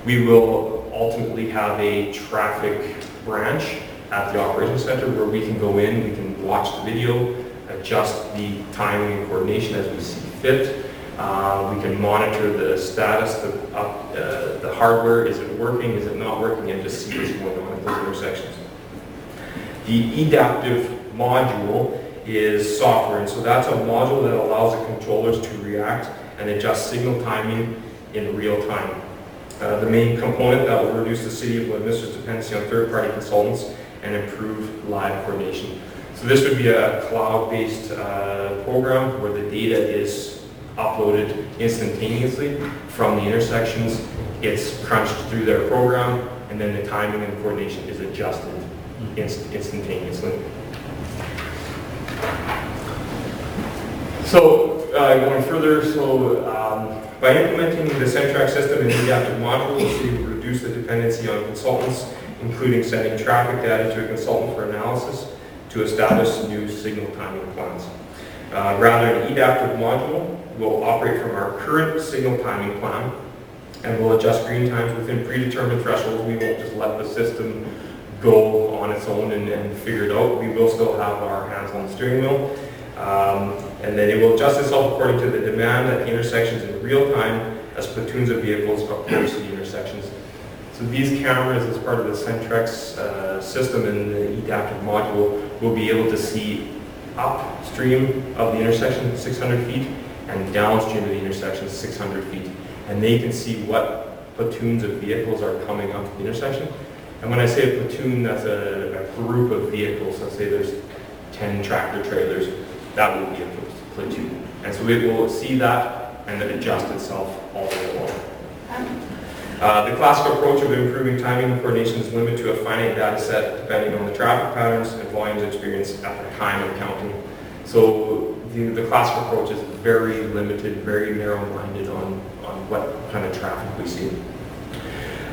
We will ultimately have a traffic branch at the operations center where we can go in, we can watch the video, adjust the timing and coordination as we see fit. We can monitor the status, the hardware, is it working, is it not working, and just see what's going on at those intersections. The adaptive module is software, and so that's a module that allows the controllers to react and adjust signal timing in real time. The main component that will reduce the City of Lloydminster's dependency on third-party consultants and improve live coordination. So this would be a cloud-based program where the data is uploaded instantaneously from the intersections. It's crunched through their program, and then the timing and coordination is adjusted instantaneously. So going further, by implementing the Centrac system and the adaptive module, the city will reduce the dependency on consultants, including sending traffic data to a consultant for analysis to establish new signal timing plans. Rather, an adaptive module will operate from our current signal timing plan and will adjust green times within predetermined thresholds. We won't just let the system go on its own and figure it out. We will still have our hands on the steering wheel. And then it will adjust itself according to the demand at the intersections in real time as platoons of vehicles approach the intersections. So these cameras, as part of the Centrex system and the adaptive module, will be able to see upstream of the intersection 600 feet and downstream of the intersection 600 feet. And they can see what platoons of vehicles are coming up the intersection. And when I say a platoon, that's a group of vehicles. Let's say there's 10 tractor trailers. That will be a platoon. And so it will see that and then adjust itself all the way along. The classic approach of improving timing and coordination is limited to a finite data set depending on the traffic patterns and volumes experienced at the time of counting. So the classic approach is very limited, very narrow-minded on what kind of traffic we see.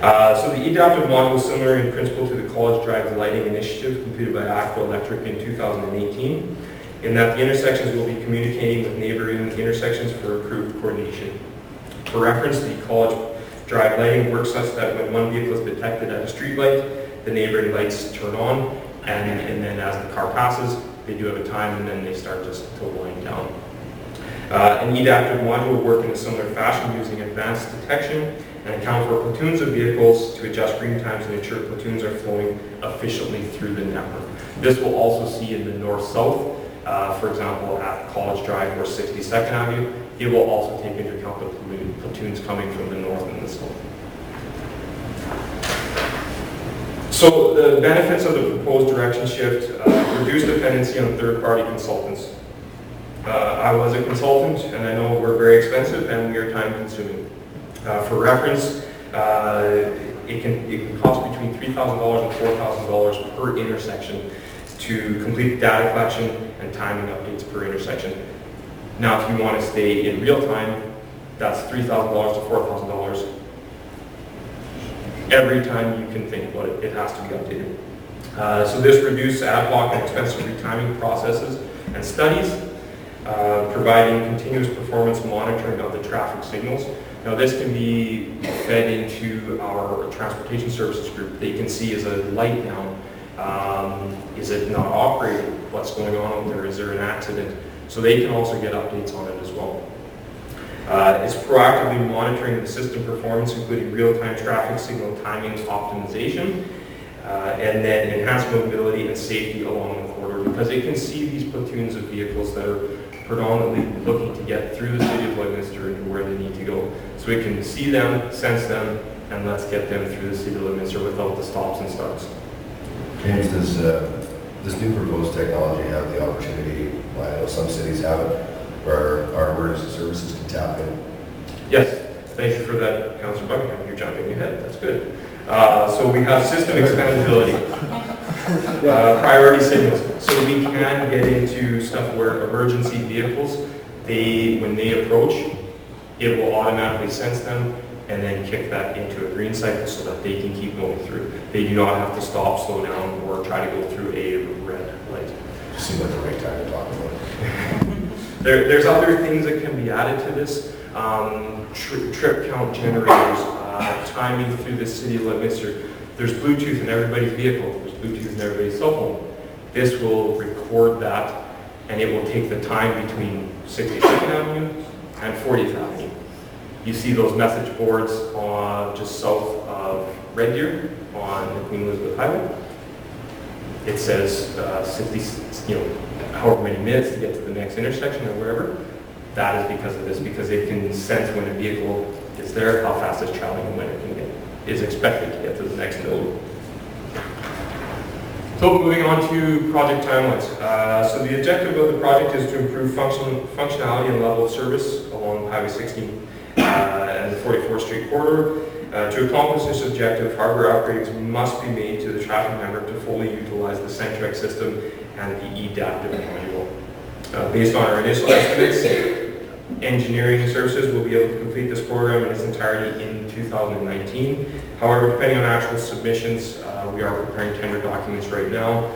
So the adaptive module is similar in principle to the College Drive lighting initiative completed by ACWA Electric in 2018, in that the intersections will be communicating with neighboring intersections for improved coordination. For reference, the College Drive lighting works such that when one vehicle is detected at a street light, the neighboring lights turn on, and then as the car passes, they do have a time, and then they start just to wind down. An adaptive module will work in a similar fashion using advanced detection and account for platoons of vehicles to adjust green times and ensure platoons are flowing efficiently through the network. This will also see in the north-south, for example, at College Drive or 62nd Avenue. It will also take into account the platoons coming from the north and the south. So the benefits of the proposed direction shift, reduce dependency on third-party consultants. I was a consultant, and I know we're very expensive and we are time-consuming. For reference, it can cost between $3,000 and $4,000 per intersection to complete data collection and timing updates per intersection. Now, if you want to stay in real time, that's $3,000 to $4,000. Every time you can think about it, it has to be updated. So this reduces ad hoc and expensive retiming processes and studies, providing continuous performance monitoring of the traffic signals. Now this can be fed into our transportation services group. They can see, is a light down? Is it not operating? What's going on out there? Is there an accident? So they can also get updates on it as well. It's proactively monitoring the system performance, including real-time traffic signal timing optimization, and then enhanced mobility and safety along the corridor, because it can see these platoons of vehicles that are predominantly looking to get through the city of Lloydminster and where they need to go. So it can see them, sense them, and let's get them through the city of Lloydminster without the stops and starts. James, does this new proposed technology have the opportunity, I know some cities have it, where our emergency services can tap in? Yes, thank you for that, Councillor Buckingham. You're jumping ahead. That's good. So we have system expandability, priority signals. So we can get into stuff where emergency vehicles, when they approach, it will automatically sense them and then kick that into a green cycle so that they can keep going through. They do not have to stop, slow down, or try to go through a red light. Just seems like the right time to talk about it. There's other things that can be added to this. Trip count generators, timing through the city of Lloydminster. There's Bluetooth in everybody's vehicle. There's Bluetooth in everybody's cell phone. This will record that, and it will take the time between 62nd Avenue and 40th Avenue. You see those message boards on just south of Red Deer on the Queen Elizabeth Highway. It says 60, however many minutes to get to the next intersection or wherever. That is because of this, because it can sense when a vehicle is there, how fast it's traveling, and when it is expected to get to the next node. So moving on to project timelines. So the objective of the project is to improve functionality and level of service along Highway 16 and the 44th Street corridor. To accomplish this objective, hardware upgrades must be made to the traffic network to fully utilize the Centrex system and the eDaptive module. Based on our initial estimates, engineering services will be able to complete this program in its entirety in 2019. However, depending on actual submissions, we are preparing tender documents right now.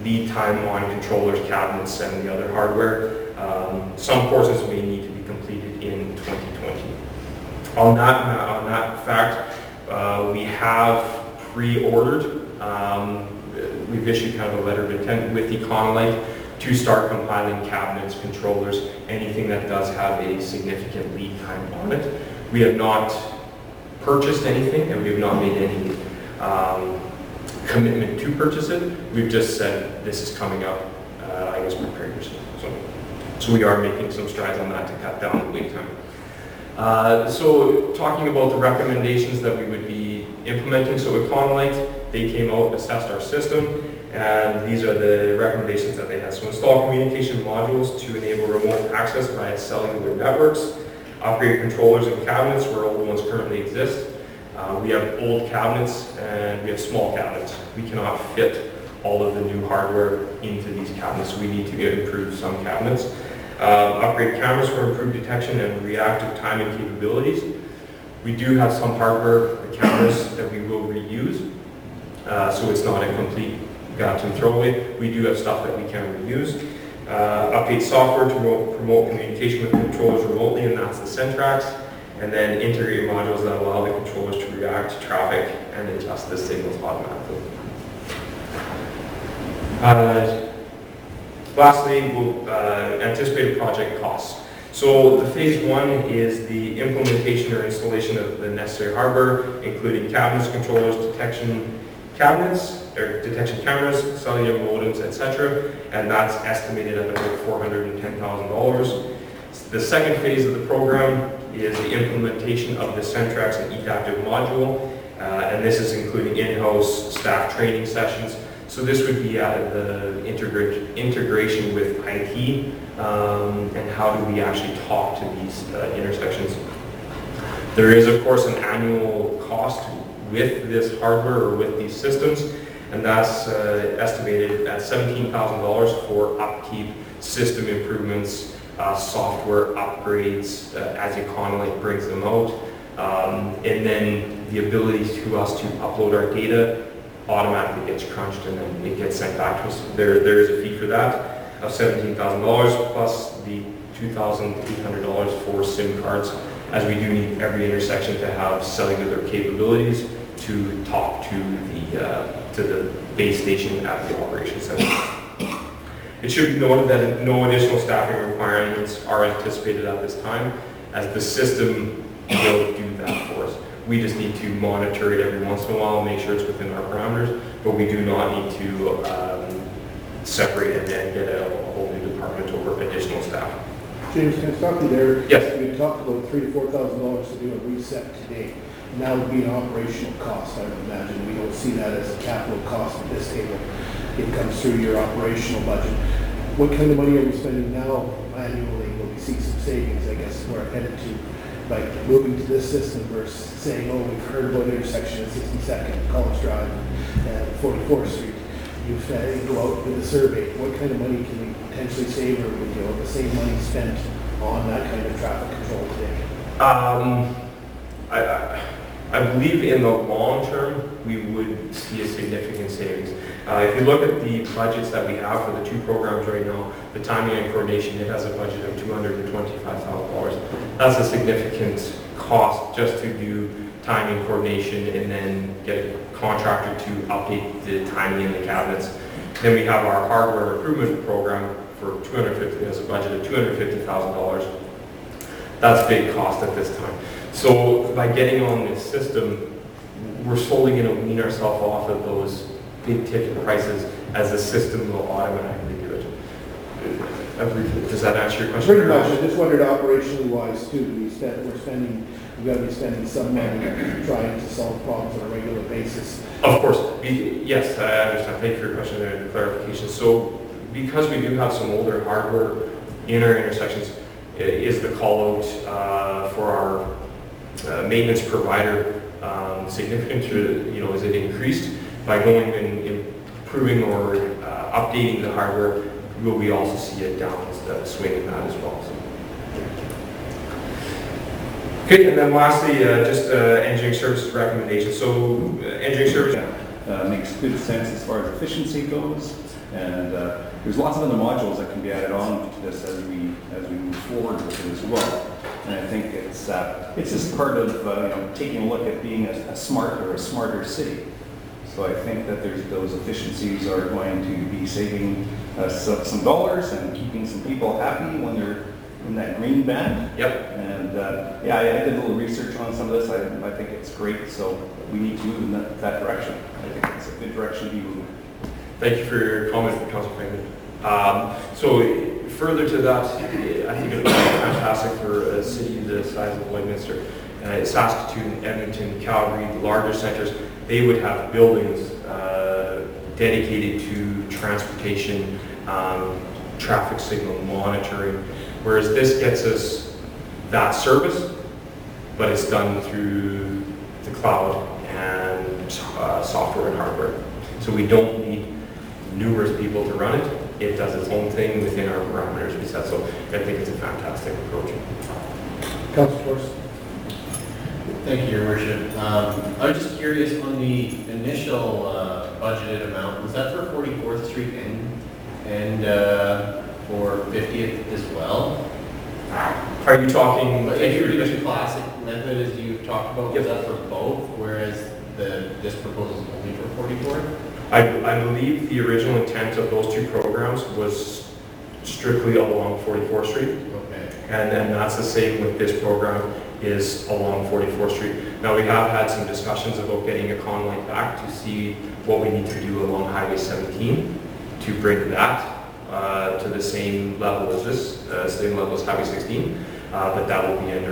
Lead time on controllers, cabinets, and the other hardware. Some courses may need to be completed in 2020. On that fact, we have pre-ordered. We've issued kind of a letter of intent with Econolite to start compiling cabinets, controllers, anything that does have a significant lead time on it. We have not purchased anything, and we have not made any commitment to purchase it. We've just said this is coming up, I guess prepare yourself. So we are making some strides on that to cut down the wait time. So talking about the recommendations that we would be implementing, so Econolite, they came out, assessed our system, and these are the recommendations that they had. So install communication modules to enable remote access via cellular networks, upgrade controllers and cabinets where older ones currently exist. We have old cabinets and we have small cabinets. We cannot fit all of the new hardware into these cabinets, so we need to improve some cabinets. Upgrade cameras for improved detection and reactive timing capabilities. We do have some hardware, the cameras, that we will reuse, so it's not a complete got to throw away. We do have stuff that we can reuse. Update software to promote communication with controllers remotely, and that's the Centrax. And then integrate modules that allow the controllers to react to traffic and adjust the signals automatically. Lastly, we'll anticipate project costs. So the phase one is the implementation or installation of the necessary hardware, including cabinets, controllers, detection cabinets, or detection cameras, cellular modems, etc. And that's estimated at about $410,000. The second phase of the program is the implementation of the Centrax and eDaptive module, and this is including in-house staff training sessions. So this would be the integration with IT, and how do we actually talk to these intersections. There is, of course, an annual cost with this hardware or with these systems. and that's estimated at $17,000 for upkeep, system improvements, software upgrades as Econoline brings them out, and then the ability to us to upload our data automatically gets crunched and then it gets sent back to us. There is a fee for that of $17,000 plus the $2,800 for SIM cards, as we do need every intersection to have cellular capabilities to talk to the base station at the operations center. It should be noted that no additional staffing requirements are anticipated at this time, as the system will do that for us. We just need to monitor it every once in a while, make sure it's within our parameters, but we do not need to separate and then get a whole new department over additional staff. James, can I stop you there? Yes. We talked about $3,000 to $4,000 to do a reset today. And that would be an operational cost, I would imagine. We don't see that as a capital cost at this table. It comes through your operational budget. What kind of money are we spending now annually? Will we see some savings, I guess, where I'm headed to? Like moving to this system versus saying, oh, we've heard about intersection at 62nd, College Drive, and 44th Street. You go out with a survey. What kind of money can we potentially save, or would the same money spent on that kind of traffic control today? I believe in the long term, we would see a significant savings. If you look at the budgets that we have for the two programs right now, the timing and coordination, it has a budget of $225,000. That's a significant cost just to do timing, coordination, and then get a contractor to update the timing in the cabinets. Then we have our hardware improvement program for $250,000, has a budget of $250,000. That's a big cost at this time. So by getting on this system, we're slowly going to wean ourselves off of those big ticket prices, as the system will automatically do it. Does that answer your question? Pretty much. I just wondered operationally wise too. We've got to be spending some money trying to solve problems on a regular basis. Of course. Yes, I understand. Thank you for your question there and the clarification. So because we do have some older hardware in our intersections, is the call out for our maintenance provider significant, or is it increased? By going and improving or updating the hardware, will we also see a downward swing in that as well? So. Okay, and then lastly, just engineering services recommendations. So engineering services makes good sense as far as efficiency goes, and there's lots of other modules that can be added on to this as we move forward with it as well. And I think it's just part of taking a look at being a smarter city. So I think that those efficiencies are going to be saving us some dollars and keeping some people happy when they're in that green band. Yep. And I did a little research on some of this. I think it's great. So we need to move in that direction. I think it's a good direction to be moving. Thank you for your comment, Councilor Freeman. So further to that, I think it would be fantastic for a city the size of Lloydminster, Saskatoon, Edmonton, Calgary, the larger centers. They would have buildings dedicated to transportation, traffic signal monitoring, whereas this gets us that service, but it's done through the cloud and software and hardware. So we don't need numerous people to run it. It does its own thing within our parameters we set. So I think it's a fantastic approach. Councilor Force. Thank you, Your Worship. I was just curious on the initial budgeted amount. Was that for 44th Street and for 50th as well? Are you talking? If you were using classic method as you talked about, was that for both? Whereas this proposal is only for 44th? I believe the original intent of those two programs was strictly along 44th Street. Okay. And that's the same with this program, is along 44th Street. Now we have had some discussions about getting a Econoline back to see what we need to do along Highway 17 to bring that to the same level as this, same level as Highway 16, but that will be under